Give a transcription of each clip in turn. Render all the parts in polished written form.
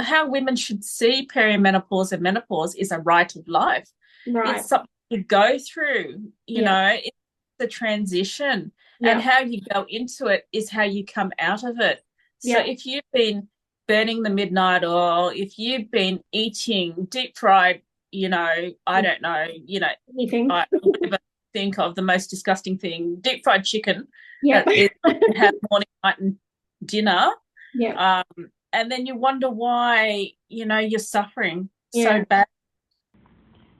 how women should see perimenopause and menopause is a rite of life. Right. It's something you go through, Yeah. it's the transition, and Yeah. how you go into it is how you come out of it. So Yeah. if you've been burning the midnight oil, if you've been eating deep fried, I don't know, Anything. I would never think of the most disgusting thing, deep fried chicken Yeah. that is have morning, night, and dinner. Yeah. And then you wonder why, you're suffering so Yeah. bad.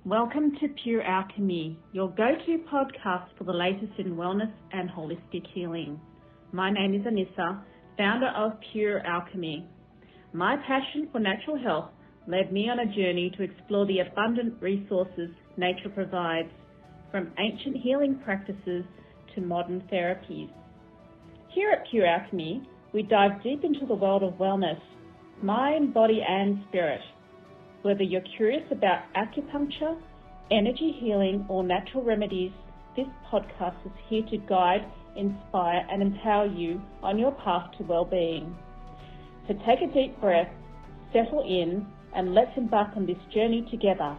Welcome to Pure Alchemy, your go-to podcast for the latest in wellness and holistic healing. My name is Anissa, founder of Pure Alchemy. My passion for natural health led me on a journey to explore the abundant resources nature provides, from ancient healing practices to modern therapies. Here at Pure Alchemy, we dive deep into the world of wellness, mind, body, and spirit. Whether you're curious about acupuncture, energy healing, or natural remedies, this podcast is here to guide, inspire, and empower you on your path to well-being. So take a deep breath, settle in, and let's embark on this journey together.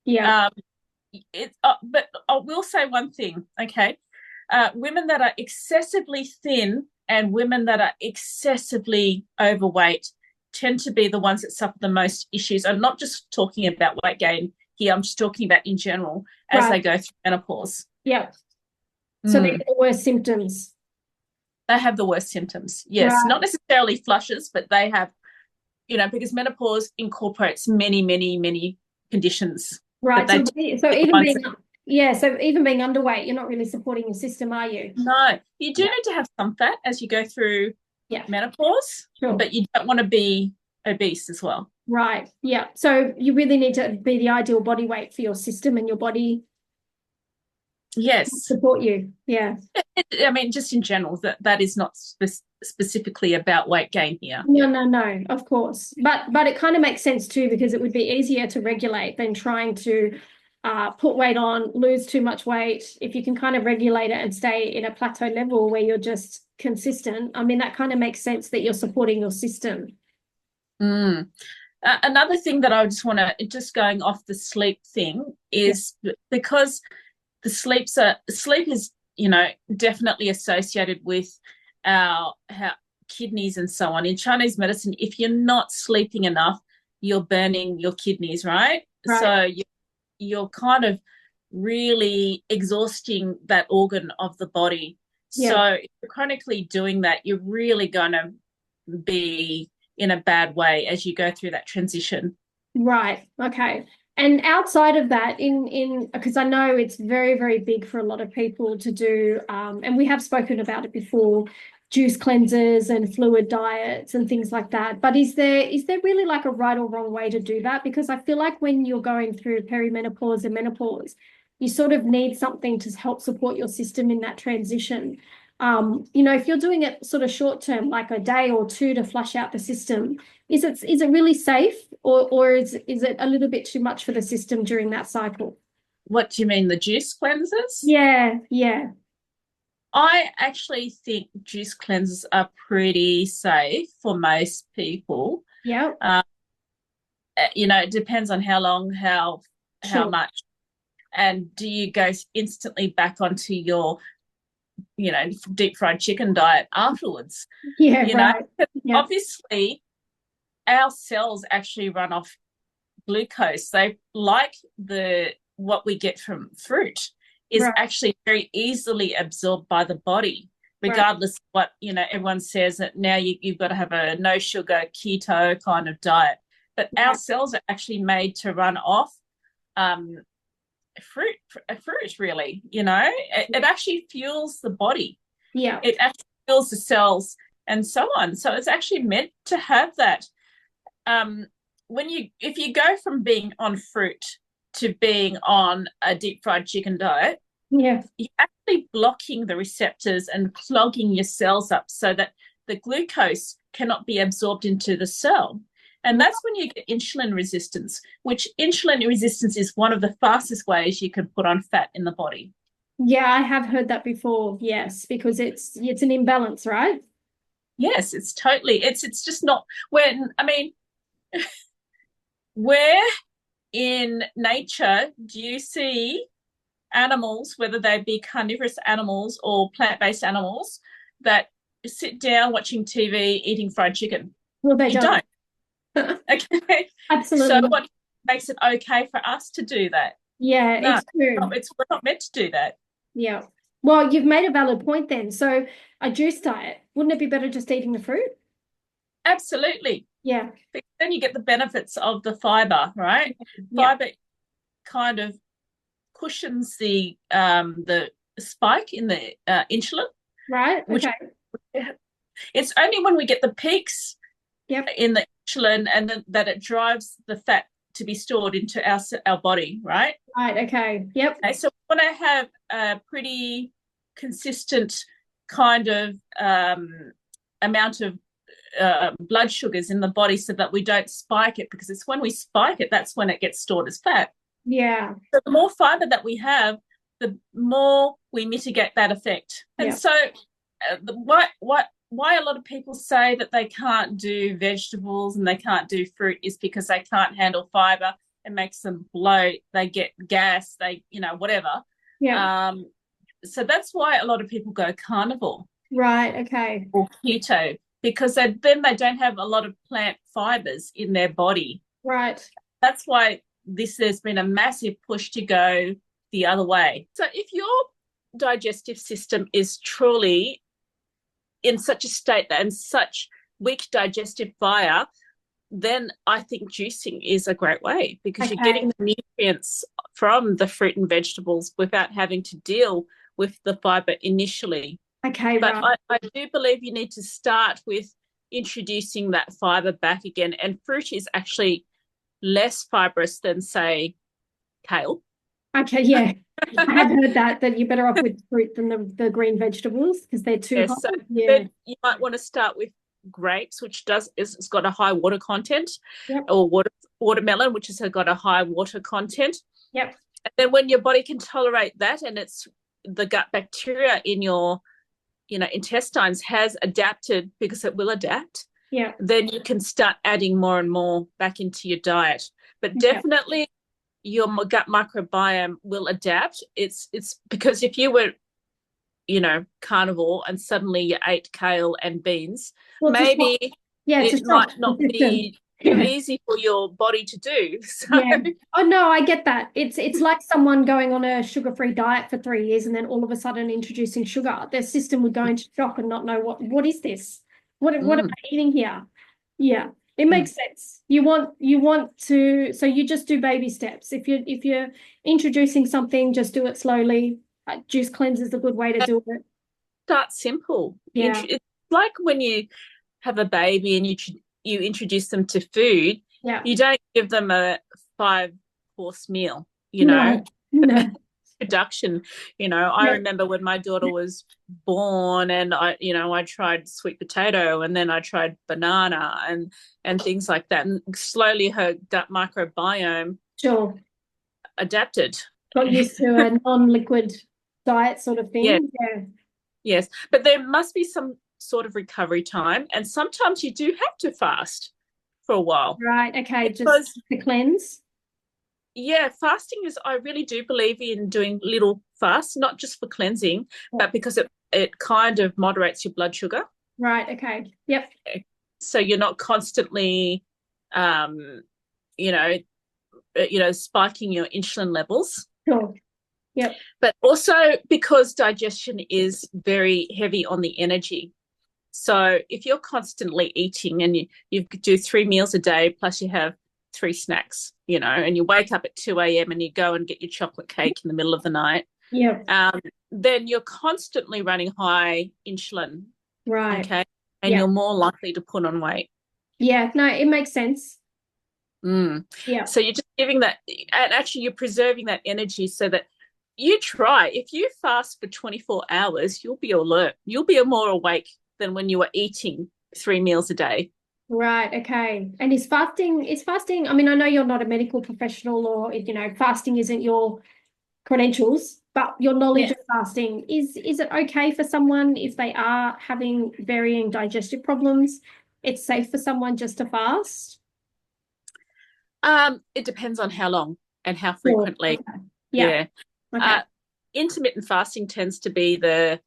Yeah. But I will say one thing, okay? Women that are excessively thin and women that are excessively overweight tend to be the ones that suffer the most issues. I'm not just talking about weight gain here, I'm just talking about in general as they Right. go through menopause. Yeah. So they're the worst symptoms. They have the worst symptoms, yes. Right. Not necessarily flushes, but they have, because menopause incorporates many, many, many conditions. But Right. they So the even ones being so even being underweight, you're not really supporting your system, are you? No, you do Yeah. need to have some fat as you go through Yeah. menopause, Sure. but you don't want to be obese as well. Right. Yeah. So you really need to be the ideal body weight for your system and your body Yes. support you. Yeah. I mean, just in general, that is not specifically about weight gain here. No, of course. But it kind of makes sense too, because it would be easier to regulate than trying to put weight on, lose too much weight. If you can kind of regulate it and stay in a plateau level where you're just consistent, I mean, that kind of makes sense that you're supporting your system. Mm. Another thing that I just want to, just going off the sleep thing, is because sleep is, definitely associated with our kidneys and so on. In Chinese medicine, if you're not sleeping enough, you're burning your kidneys, right? Right. So you're kind of really exhausting that organ of the body. Yeah. So if you're chronically doing that, you're really going to be in a bad way as you go through that transition. Right. Okay. And outside of that, in because I know it's very, very big for a lot of people to do, and we have spoken about it before, juice cleanses and fluid diets and things like that. But is there really like a right or wrong way to do that? Because I feel like when you're going through perimenopause and menopause, you sort of need something to help support your system in that transition. If you're doing it sort of short term, like a day or two to flush out the system, is it really safe, or is it a little bit too much for the system during that cycle? What do you mean, the juice cleansers? Yeah. I actually think juice cleansers are pretty safe for most people. Yeah. It depends on how long, how Sure. much, and do you go instantly back onto your, deep fried chicken diet afterwards? Yeah, You know, right. Yeah. obviously our cells actually run off glucose. They like what we get from fruit is Right. actually very easily absorbed by the body, Right. regardless of what, everyone says that now you've got to have a no sugar keto kind of diet. But our Right. cells are actually made to run off um, fruit really, it actually fuels the body. Yeah. It actually fuels the cells and so on. So it's actually meant to have that. If you go from being on fruit to being on a deep fried chicken diet, Yeah. you're actually blocking the receptors and clogging your cells up so that the glucose cannot be absorbed into the cell. And that's when you get insulin resistance, which insulin resistance is one of the fastest ways you can put on fat in the body. Yeah, I have heard that before. Yes, because it's an imbalance, right? Yes, it's totally. It's just not when, I mean, where in nature do you see animals, whether they be carnivorous animals or plant-based animals, that sit down watching TV eating fried chicken? Well, they You don't. Okay. Absolutely. So what makes it okay for us to do that? Yeah, No, it's true. we're not meant to do that. Yeah. Well, you've made a valid point then. So a juice diet, wouldn't it be better just eating the fruit? Absolutely. Yeah. Because then you get the benefits of the fiber, right? Yeah. Fiber kind of cushions the spike in the insulin. Right. Okay. It's only when we get the peaks in the insulin and then that it drives the fat to be stored into our body, right? Right. Okay. Yep. Okay, so we want to have a pretty consistent kind of amount of blood sugars in the body so that we don't spike it, because it's when we spike it, that's when it gets stored as fat. Yeah. So the more fiber that we have, the more we mitigate that effect. And so why a lot of people say that they can't do vegetables and they can't do fruit is because they can't handle fiber. It makes them bloat, they get gas, they, whatever. Yeah. So that's why a lot of people go carnivore. Right. Okay. Or keto, because then they don't have a lot of plant fibers in their body. Right. That's why there's been a massive push to go the other way. So if your digestive system is truly in such a state and such weak digestive fire, then I think juicing is a great way, because you're getting the nutrients from the fruit and vegetables without having to deal with the fiber initially. Okay, but right. I do believe you need to start with introducing that fiber back again. And fruit is actually less fibrous than, say, kale. Okay, yeah. I have heard that you're better off with fruit than the green vegetables because they're too hot. So then you might want to start with grapes, which it's got a high water content, or watermelon, which has got a high water content. Yep. And then when your body can tolerate that, and it's the gut bacteria in your intestines has adapted, because it will adapt, then you can start adding more and more back into your diet. But definitely your gut microbiome will adapt. It's because if you were carnivore and suddenly you ate kale and beans, maybe it might not be too easy for your body to do. So. Oh no, I get that. It's like someone going on a sugar-free diet for 3 years and then all of a sudden introducing sugar. Their system would go into shock and not know what is this? What am I eating here? Yeah, it makes sense. You want to, so you just do baby steps. If you're introducing something, just do it slowly. Juice cleanse is a good way to do it. Start simple. Yeah. It's like when you have a baby and you introduce them to food, you don't give them a 5-course meal, No. Introduction. I remember when my daughter was born, and I tried sweet potato, and then I tried banana and things like that, and slowly her gut microbiome adapted. Got used to a non-liquid diet sort of thing. Yeah. Yes, but there must be some sort of recovery time, and sometimes you do have to fast for a while. Right. Okay. Just to cleanse. Yeah, fasting is, I really do believe in doing little fasts, not just for cleansing, but because it kind of moderates your blood sugar. Right. Okay. Yep. So you're not constantly, spiking your insulin levels. Sure. Yep. But also because digestion is very heavy on the energy. So if you're constantly eating and you do 3 meals a day, plus you have 3 snacks, and you wake up at 2 a.m. and you go and get your chocolate cake in the middle of the night, then you're constantly running high insulin. Right. Okay. And you're more likely to put on weight. Yeah. No, it makes sense. Yeah. So you're just giving that, and actually you're preserving that energy so that you try. If you fast for 24 hours, you'll be alert. You'll be more awake than when you were eating 3 meals a day. Right, okay. And is fasting, I mean, I know you're not a medical professional or, fasting isn't your credentials, but your knowledge Yeah. of fasting, is it okay for someone if they are having varying digestive problems? It's safe for someone just to fast? It depends on how long and how Sure. frequently. Okay. Yeah. Yeah. Okay. Uh, Intermittent fasting tends to be the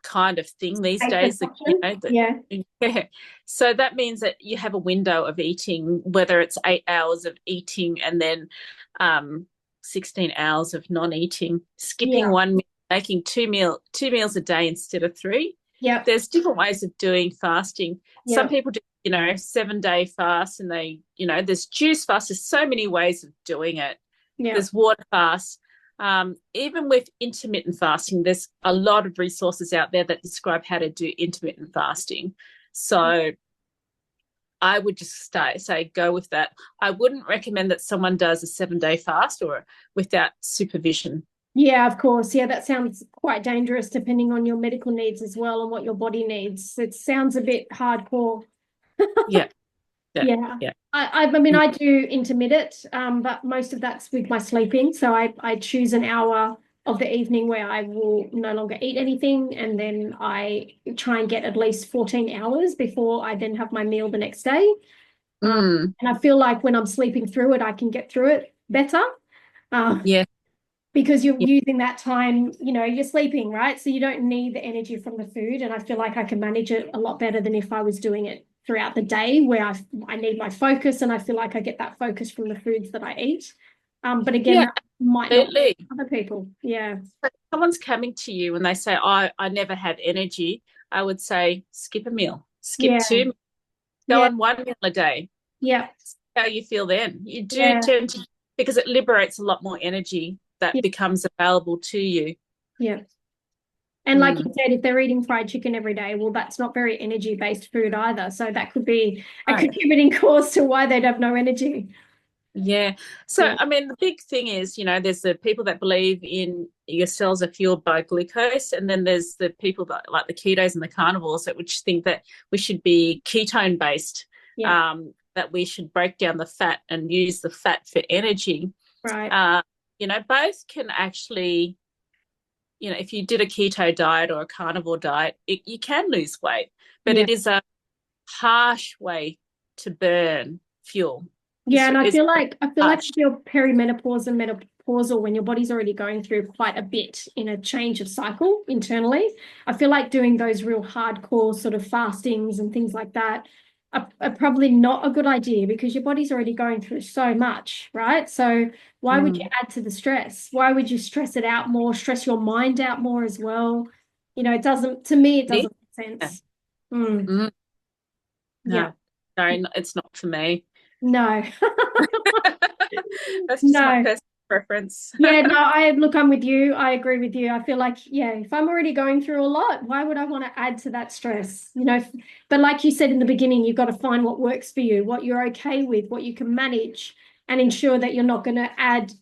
kind of thing these days. Safest option? Yeah. Yeah. So that means that you have a window of eating, whether it's 8 hours of eating and then 16 hours of non-eating, skipping Yeah. one meal, making two meals a day instead of three. Yeah. There's different ways of doing fasting. Some Yeah. people do, 7-day fast, and there's juice fast. There's so many ways of doing it. Yeah. There's water fast. Even with intermittent fasting, there's a lot of resources out there that describe how to do intermittent fasting. So I would just say go with that. I wouldn't recommend that someone does a 7-day fast or without supervision. Yeah, of course. Yeah, that sounds quite dangerous depending on your medical needs as well and what your body needs. It sounds a bit hardcore. Yeah, yeah, Yeah. yeah. I mean, I do intermittent, but most of that's with my sleeping. So I choose an hour of the evening where I will no longer eat anything, and then I try and get at least 14 hours before I then have my meal the next day. Mm, And I feel like when I'm sleeping through it, I can get through it better. Um, yeah, because you're yeah, using that time, you're sleeping, right? So you don't need the energy from the food. And I feel like I can manage it a lot better than if I was doing it throughout the day where I need my focus and I feel like I get that focus from the foods that I eat. But again, yeah, that might not work absolutely. for other people. Yeah. So if someone's coming to you and they say, I never had energy, I would say, skip a meal, skip Yeah. 2 meals, go Yeah. on 1 meal a day. Yeah. See how you feel then. You do Yeah. tend to, because it liberates a lot more energy that Yeah. becomes available to you. Yeah. And like you Mm. said, if they're eating fried chicken every day, well, that's not very energy-based food either. So that could be a Right. contributing cause to why they'd have no energy. Yeah. So, Yeah. I mean, the big thing is, there's the people that believe in your cells are fueled by glucose, and then there's the people that like the ketos and the carnivores that which think that we should be ketone based, Yeah. that we should break down the fat and use the fat for energy. Right. Uh, both can actually, if you did a keto diet or a carnivore diet, you can lose weight, but Yeah. it is a harsh way to burn fuel. Yeah, and It's I feel like harsh. if you're perimenopause and menopausal, when your body's already going through quite a bit in a change of cycle internally, I feel like doing those real hardcore sort of fastings and things like that are probably not a good idea because your body's already going through so much, right? So why would you Mm. add to the stress? Why would you stress it out more, stress your mind out more as well? It doesn't, to me, it doesn't make Yeah. sense. Mm, Mm. yeah, No, no, it's not for me. no. That's just my No. personal preference. Yeah, no, I'm with you. I agree with you. I feel like, yeah, if I'm already going through a lot, why would I want to add to that stress? But like you said in the beginning, you've got to find what works for you, what you're okay with, what you can manage, and ensure that you're not going to add,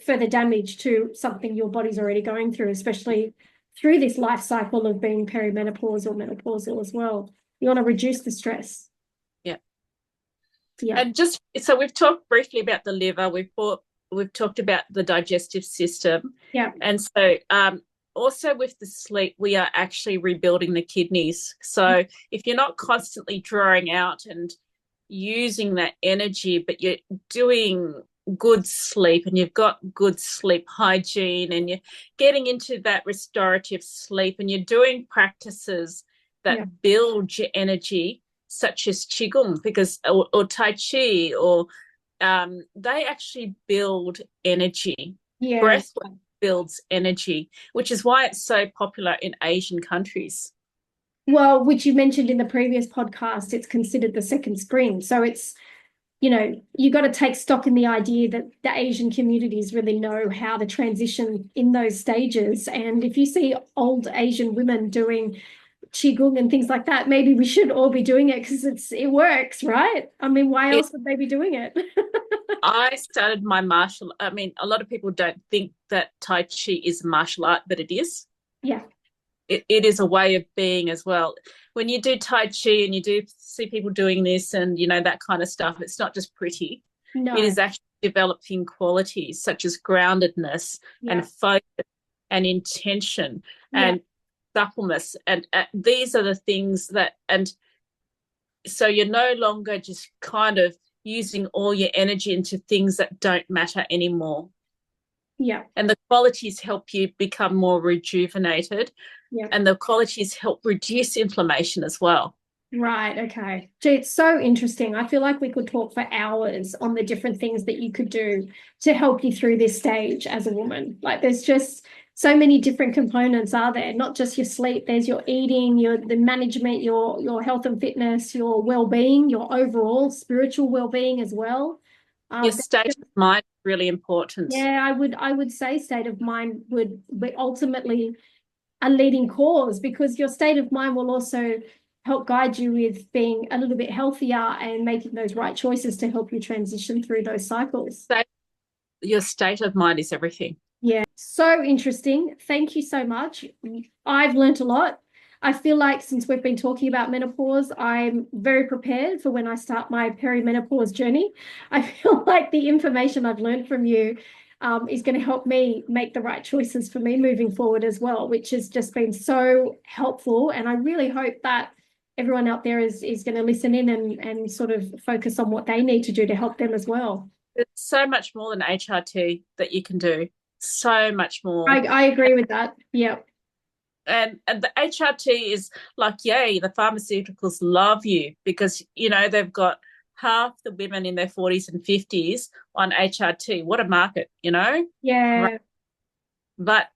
further damage to something your body's already going through, especially through this life cycle of being perimenopause or menopausal as well. You want to reduce the stress. Yeah. Yeah. And just so we've talked briefly about the liver, we've talked about the digestive system. Yeah. And so also with the sleep, we are actually rebuilding the kidneys. So if you're not constantly drawing out and using that energy, but you're doing good sleep and you've got good sleep hygiene and you're getting into that restorative sleep and you're doing practices that Yeah. build your energy, such as qigong, or tai chi, or they actually build energy. Yeah. Breath work builds energy, which is why it's so popular in Asian countries. Well, which you mentioned in the previous podcast, it's considered the second screen. So it's, you got to take stock in the idea that the Asian communities really know how to transition in those stages. And if you see old Asian women doing qigong and things like that, maybe we should all be doing it because it works, right? I mean, why else would they be doing it? I started my I mean, a lot of people don't think that Tai Chi is a martial art, but it is. Yeah. it is a way of being as well. When you do Tai Chi and you do see people doing this and, that kind of stuff, it's not just pretty. No. It is actually developing qualities such as groundedness Yeah. and focus and intention Yeah. and suppleness. And these are the things that, and so you're no longer just kind of using all your energy into things that don't matter anymore. Yeah. And the qualities help you become more rejuvenated. Yeah. And the qualities help reduce inflammation as well. Right. Okay. Gee, it's so interesting. I feel like we could talk for hours on the different things that you could do to help you through this stage as a woman. Like, there's just so many different components, are there? Not just your sleep. There's your eating, the management, your health and fitness, your well-being, your overall spiritual well-being as well. Your state of mind is really important. Yeah, I would say state of mind would be ultimately a leading cause, because your state of mind will also help guide you with being a little bit healthier and making those right choices to help you transition through those cycles. Your state of mind is everything. Yeah, so interesting. Thank you so much. I've learnt a lot. I feel like since we've been talking about menopause, I'm very prepared for when I start my perimenopause journey. I feel like the information I've learned from you is going to help me make the right choices for me moving forward as well, which has just been so helpful. And I really hope that everyone out there is going to listen in and sort of focus on what they need to do to help them as well. There's so much more than HRT that you can do. So much more. I agree with that. Yeah. And the HRT is like, yay, the pharmaceuticals love you because, they've got half the women in their 40s and 50s on HRT. What a market, Yeah. Right. But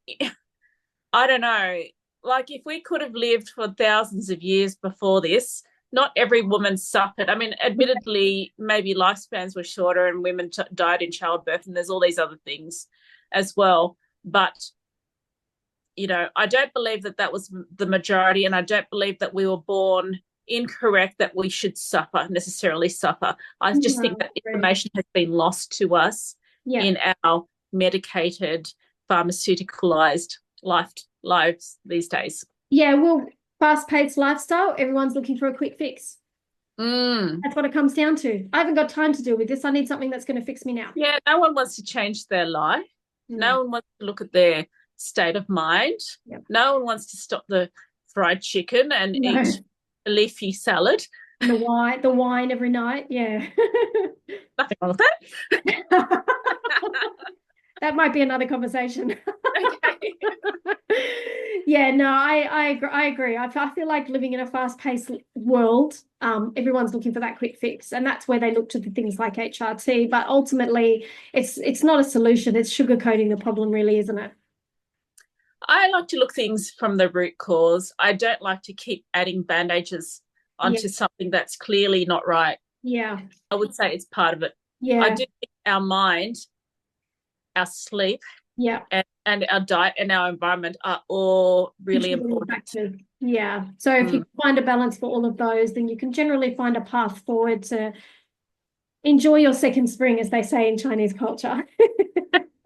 I don't know, like if we could have lived for thousands of years before this, not every woman suffered. I mean, admittedly, maybe lifespans were shorter and women died in childbirth, and there's all these other things as well. But I don't believe that was the majority, and I don't believe that we were born incorrect that we should necessarily suffer. I just think that information has been lost to us in our medicated, pharmaceuticalized lives these days. Yeah, well, fast-paced lifestyle, everyone's looking for a quick fix. That's what it comes down to. I haven't got time to deal with this. I need something that's going to fix me now. Yeah, no one wants to change their life. No one wants to look at their state of mind. Yep. No one wants to stop the fried chicken and eat a leafy salad. And the wine every night. Yeah. Nothing wrong with that. That might be another conversation. Okay. Yeah, no, I agree. I feel like living in a fast-paced world, everyone's looking for that quick fix, and that's where they look to the things like HRT. But ultimately, it's not a solution. It's sugarcoating the problem, really, isn't it? I like to look things from the root cause. I don't like to keep adding bandages onto something that's clearly not right. Yeah. I would say it's part of it. Yeah. I do think our mind, our sleep, and our diet and our environment are all really important. Yeah. So if you find a balance for all of those, then you can generally find a path forward to enjoy your second spring, as they say in Chinese culture.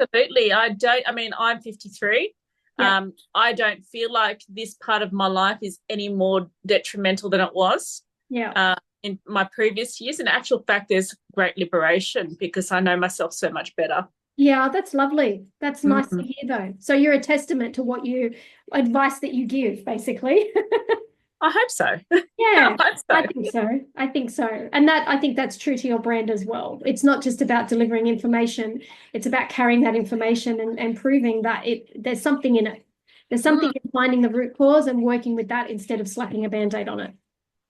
Absolutely. I'm 53. I don't feel like this part of my life is any more detrimental than it was in my previous years. In actual fact, there's great liberation because I know myself so much better. Yeah, that's lovely. That's nice to hear, though. So you're a testament to advice that you give, basically. I hope so. Yeah, I think so. I think so. And I think that's true to your brand as well. It's not just about delivering information. It's about carrying that information and proving that there's something in it. There's something in finding the root cause and working with that instead of slapping a Band-Aid on it.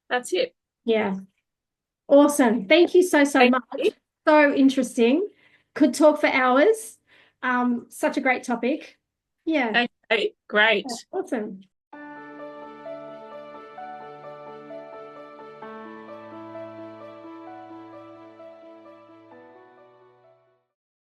That's it. Yeah. Awesome. Thank you so much. You. So interesting. Could talk for hours. Such a great topic. Yeah. Okay, great. Awesome.